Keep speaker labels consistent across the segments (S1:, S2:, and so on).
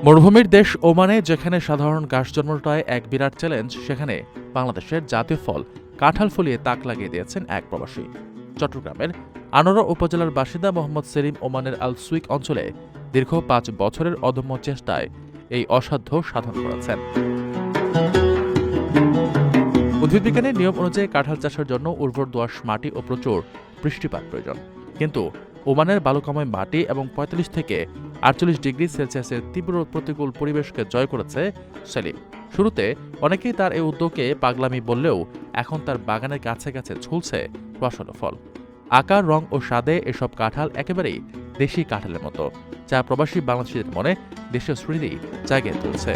S1: মরুভূমির দেশ ওমানে যেখানে সাধারণ ঘাস জন্মটায় এক বিরাট চ্যালেঞ্জ, সেখানে বাংলাদেশের জাতীয় ফল কাঁঠাল ফলিয়ে তাক লাগিয়ে দিয়েছেন এক প্রবাসী। চট্টগ্রামের আনোয়ারা উপজেলার বাসিন্দা মোহাম্মদ সেলিম ওমানের আল সুইক অঞ্চলে দীর্ঘ ৫ বছরের অদম্য চেষ্টায় এই অসাধ্য সাধন করেছেন। উদ্ভিদবিজ্ঞানের নিয়ম অনুযায়ী কাঁঠাল চাষের জন্য উর্বর দোআঁশ মাটি ও প্রচুর বৃষ্টিপাত প্রয়োজন। কিন্তু ওমানের বালুকাময় মাটি এবং ৪৫ থেকে ৪৮ ডিগ্রি সেলসিয়াসের তীব্র প্রতিকূল পরিবেশকে জয় করেছে সেলিম। শুরুতে অনেকেই তার এই উদ্যোগকে পাগলামি বললেও এখন তার বাগানের কাছে কাছে ঝুলছে রসালো ফল। আকার, রং ও স্বাদে এসব কাঁঠাল একেবারেই দেশি কাঁঠালের মতো, যা প্রবাসী বাংলাদেশিদের মনে দেশীয় স্মৃতি জাগিয়ে তুলছে।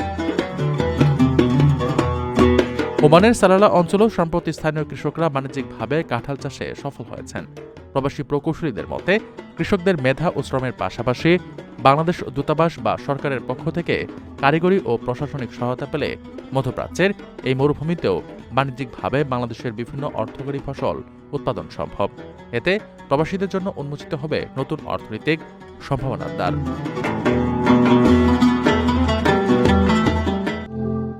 S1: ওমানের সালালা অঞ্চলেও সম্প্রতি স্থানীয় কৃষকরা বাণিজ্যিকভাবে কাঁঠাল চাষে সফল হয়েছেন। প্রবাসী প্রকৌশলীদের মতে, কৃষকদের মেধা ও শ্রমের পাশাপাশি বাংলাদেশ দূতাবাস বা সরকারের পক্ষ থেকে কারিগরি ও প্রশাসনিক সহায়তা পেলে মধ্যপ্রাচ্যের এই মরুভূমিতেও বাণিজ্যিকভাবে বাংলাদেশের বিভিন্ন অর্থকরী ফসল উৎপাদন সম্ভব। এতে প্রবাসীদের জন্য উন্মোচিত হবে নতুন অর্থনৈতিক সম্ভাবনার দ্বার।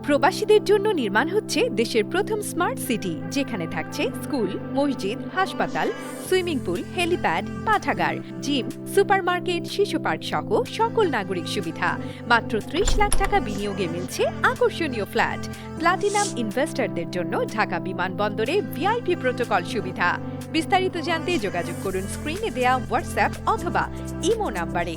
S2: প্রবাসীদের জন্য নির্মাণ হচ্ছে দেশের প্রথম স্মার্ট সিটি, যেখানে থাকছে স্কুল, মসজিদ, হাসপাতাল, সুইমিং পুল, হেলিপ্যাড, পাঠাগার, জিম, সুপারমার্কেট, শিশু পার্ক সহ সকল নাগরিক সুবিধা। মাত্র ৩০ লাখ টাকা বিনিয়োগে মিলছে আকর্ষণীয় ফ্ল্যাট। প্লাটিনাম ইনভেস্টরদের জন্য ঢাকা বিমানবন্দরে ভিআইপি প্রোটোকল সুবিধা। বিস্তারিত জানতে যোগাযোগ করুন স্ক্রিনে দেয়া হোয়াটসঅ্যাপ অথবা ইমো নাম্বারে।